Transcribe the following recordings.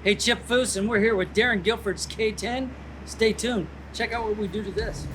Hey, Chip Foose, and we're here with Darren Guilford's K10. Stay tuned. Check out what we do to this.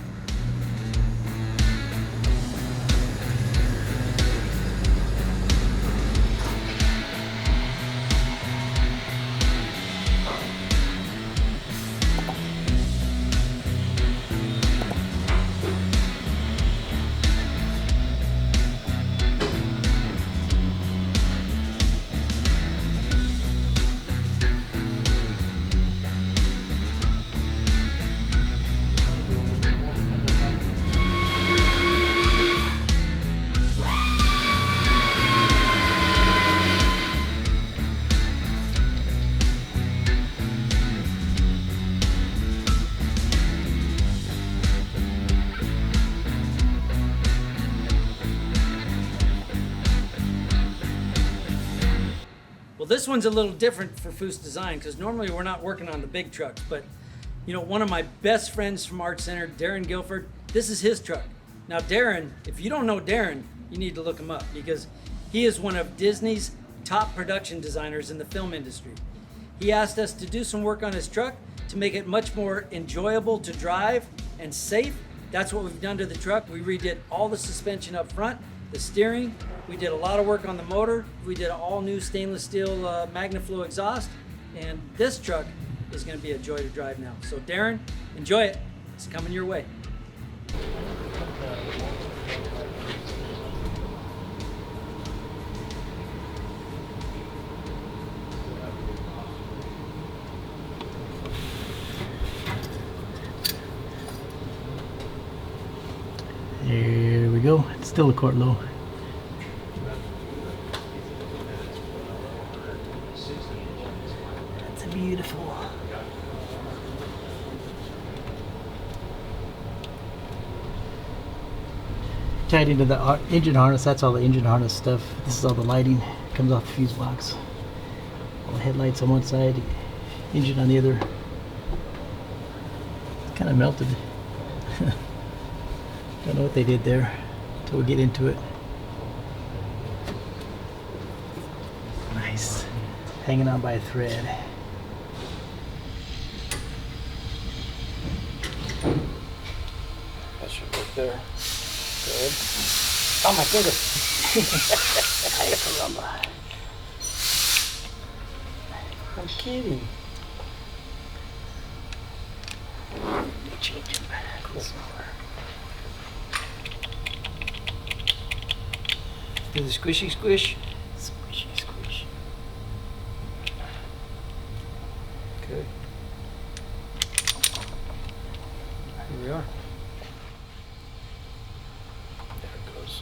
Well, this one's a little different for Foose Design because normally we're not working on the big trucks, but you know, one of my best friends from Art Center, Darren Guilford, this is his truck. Now, Darren, if you don't know Darren, you need to look him up because he is one of Disney's top production designers in the film industry. He asked us to do some work on his truck to make it much more enjoyable to drive and safe. That's what we've done to the truck. We redid all the suspension up front, the steering. We did a lot of work on the motor. We did all new stainless steel Magnaflow exhaust. And this truck is gonna be a joy to drive now. So Darren, enjoy it. It's coming your way. There we go. It's still a quart low. That's beautiful. Tied into the engine harness. That's all the engine harness stuff. This is all the lighting. Comes off the fuse box. All the headlights on one side, engine on the other. It's kind of melted. Don't know what they did there until we get into it. Nice. Hanging on by a thread. That should work there. Good. Oh my goodness. Ay, caramba. I'm kidding. Change it. Cool. Do the squishy squish. Squishy, squish. Okay. Here we are. There it goes.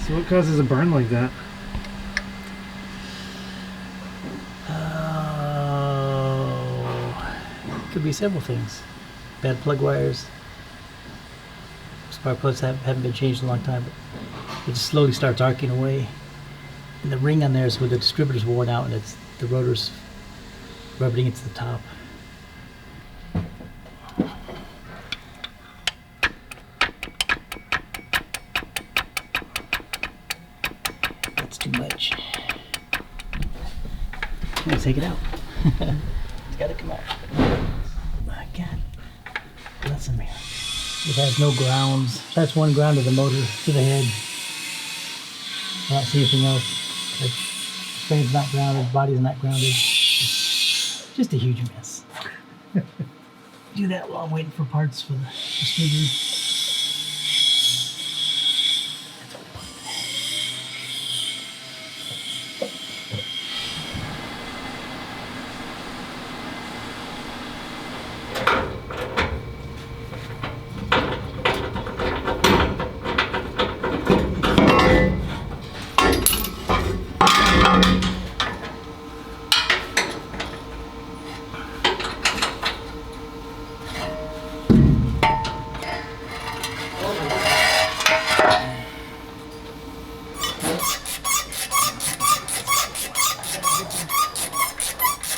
So what causes a burn like that? Could be several things. Bad plug wires. Spark plugs haven't been changed in a long time, but it just slowly starts arcing away. And the ring on there is where the distributor's worn out and it's the rotor's rubbing against the top. That's too much. I'm gonna take it out. It's gotta come out. My God. Bless him here. It has no grounds. That's one ground of the motor to the head. I don't see anything else. The frame's not grounded, body's not grounded. It's just a huge mess. Do that while I'm waiting for parts for the distributor.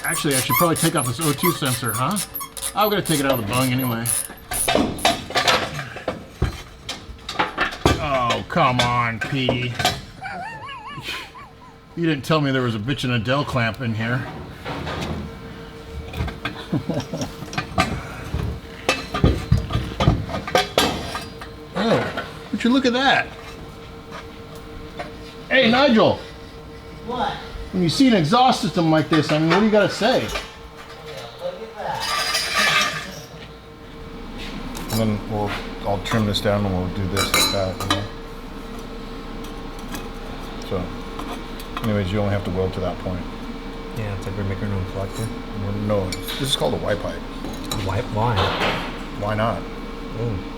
Actually, I should probably take off this O2 sensor, huh? I'm gonna take it out of the bung anyway. Oh, come on, Petey. You didn't tell me there was a bitch and a Dell clamp in here. Oh, would you look at that? Hey, Nigel. What? When you see an exhaust system like this, I mean, what do you gotta say? Yeah, look at that. And then I'll trim this down and we'll do this like that, you know? So, anyways, you only have to weld to that point. Yeah, it's like we're making our own collector. No, this is called a Y pipe. Why? Why? Why not? Oh.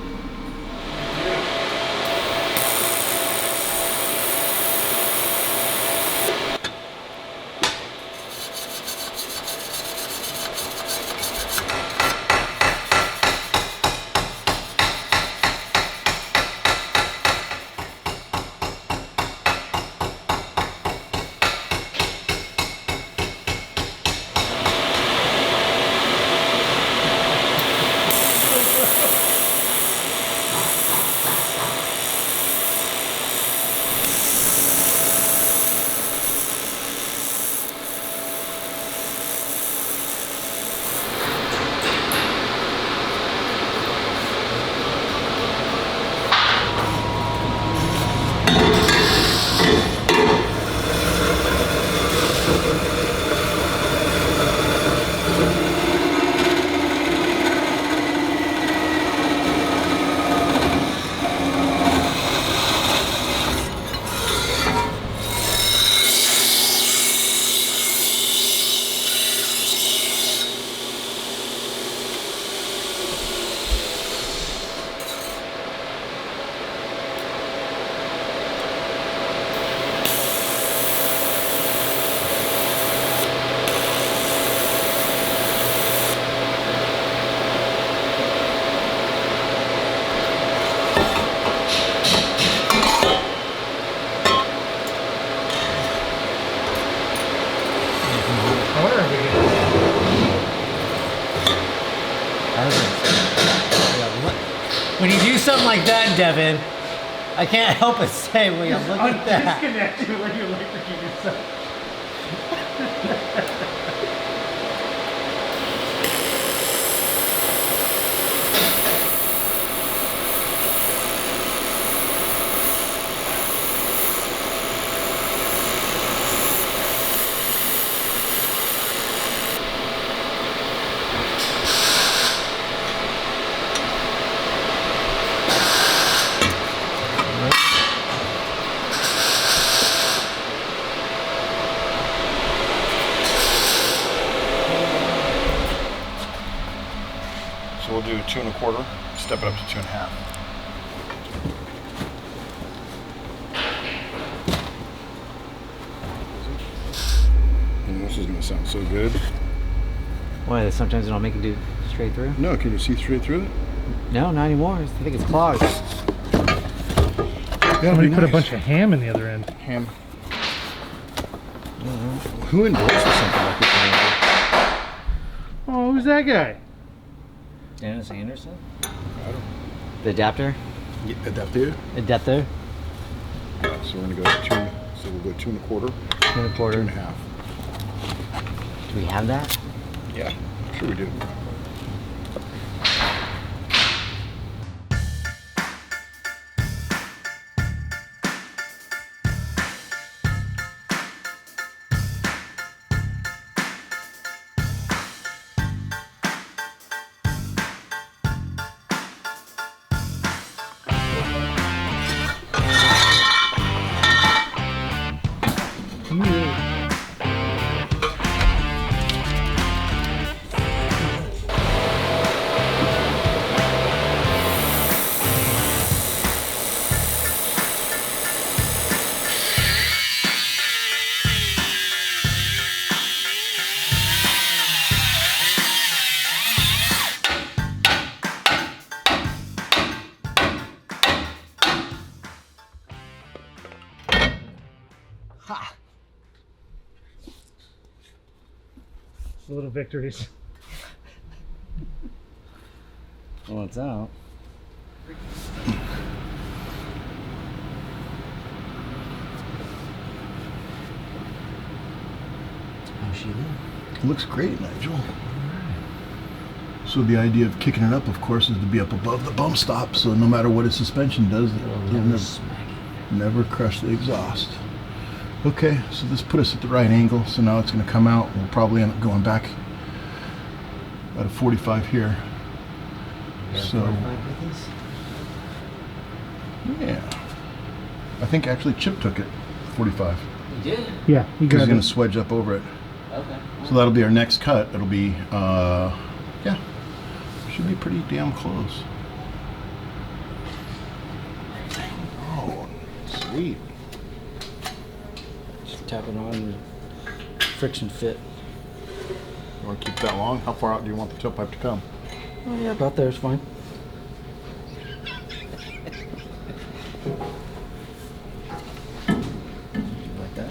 When you do something like that, Devin, I can't help but say, William, look at that. Disconnect you when you're electrocuting yourself. So we'll do 2 1/4, step it up to 2 1/2. And this is gonna sound so good. Why? Sometimes they don't make it do straight through? No, can you see straight through it? No, not anymore. I think it's clogged. Somebody put a bunch of ham in the other end. Ham. Who endorses something like this? Oh, who's that guy? Dennis Anderson? I don't The adapter? know. Adapter? Adapter? So we're gonna go 2, so we'll go 2 1/4, 2 1/4. 2 1/2. Do we have that? Yeah, sure we do. Little victories. Well, it's out. How's she look? Looks great, Nigel. So the idea of kicking it up, of course, is to be up above the bump stop, so no matter what its suspension does, it'll never crush the exhaust. Okay, so this put us at the right angle, so now it's going to come out. We'll probably end up going back at a 45 here. So, yeah. I think actually Chip took it, 45. You did? Yeah, you Because he's got going it. to swedge up over it. Okay. So that'll be our next cut. It'll be, yeah, should be pretty damn close. Oh, sweet. Just tap it on, friction fit. You want to keep that long? How far out do you want the tailpipe to come? Oh yeah, about there is fine. Like that.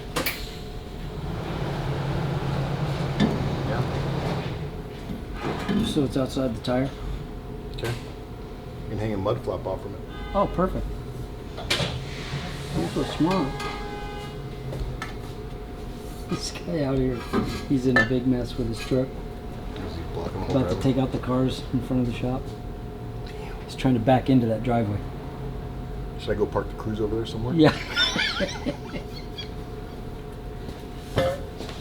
Yeah. Just so it's outside the tire. Okay. You can hang a mud flap off from it. Oh, perfect. You're so smart. This guy out here, he's in a big mess with his truck. Is he blocking the whole About to driveway? take out the cars in front of the shop. He's trying to back into that driveway. Should I go park the Cruise over there somewhere? Yeah.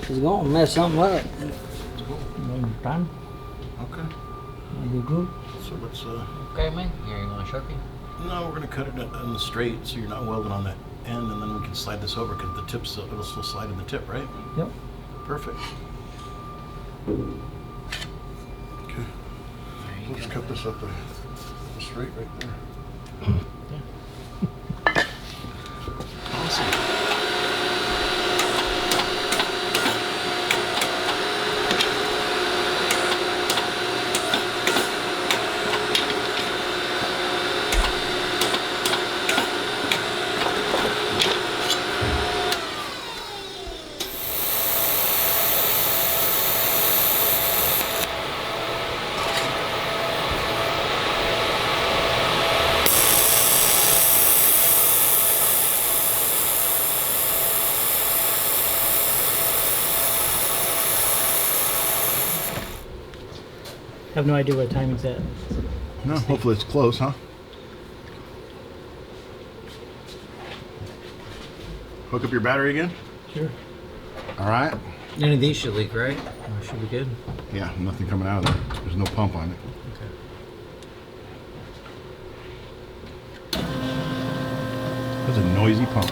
He's gonna mess something up. Time. Okay. Maybe good. So let's, Okay, man. Here, you want a Sharpie? no, we're going to cut it on the straight so you're not welding on that end, and then we can slide this over because the tip's, it'll still slide in the tip, right? Yep. Perfect. Okay. Let's cut this up the straight right there. Awesome. I have no idea what timing's at. No, hopefully it's close, huh? Hook up your battery again? Sure. All right. None of these should leak, right? Or should be good. Yeah, nothing coming out of there. There's no pump on it. That's a noisy pump.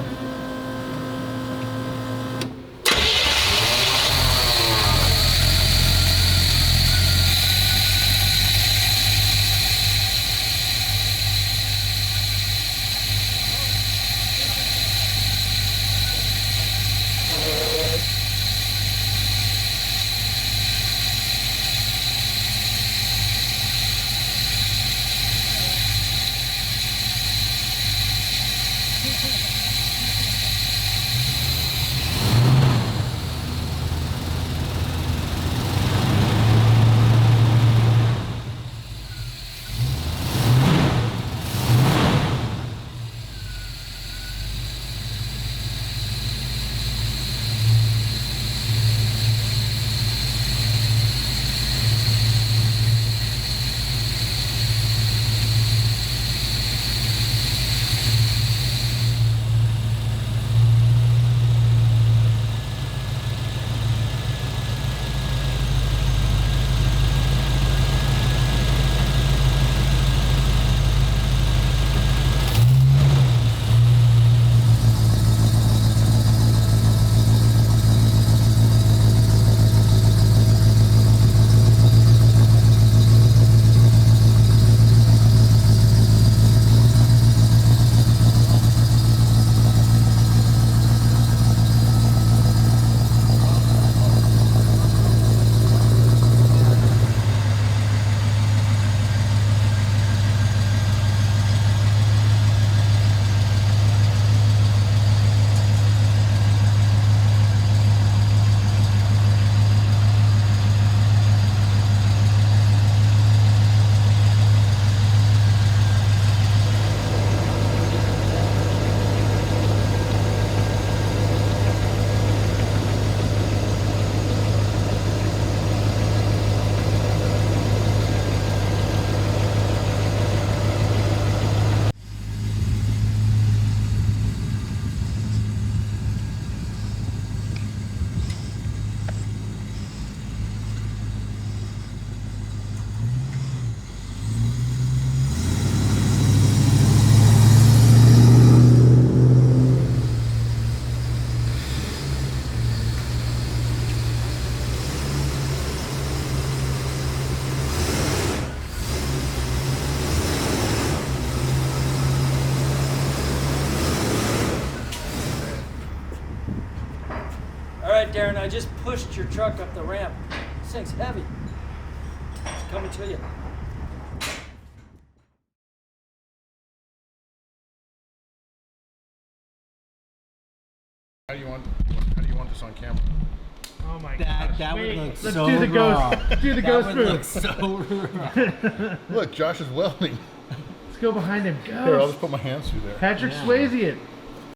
right, Darren. I just pushed your truck up the ramp. This thing's heavy. It's coming to you. How do you want this on camera? Oh my gosh. That would Wait, look let's so do the raw. ghost. Let's do the That ghost would move. look so raw. Look, Josh is welding. Let's go behind him. Here, I'll Ghost. just put my hands through there. Patrick Yeah. Swayze it.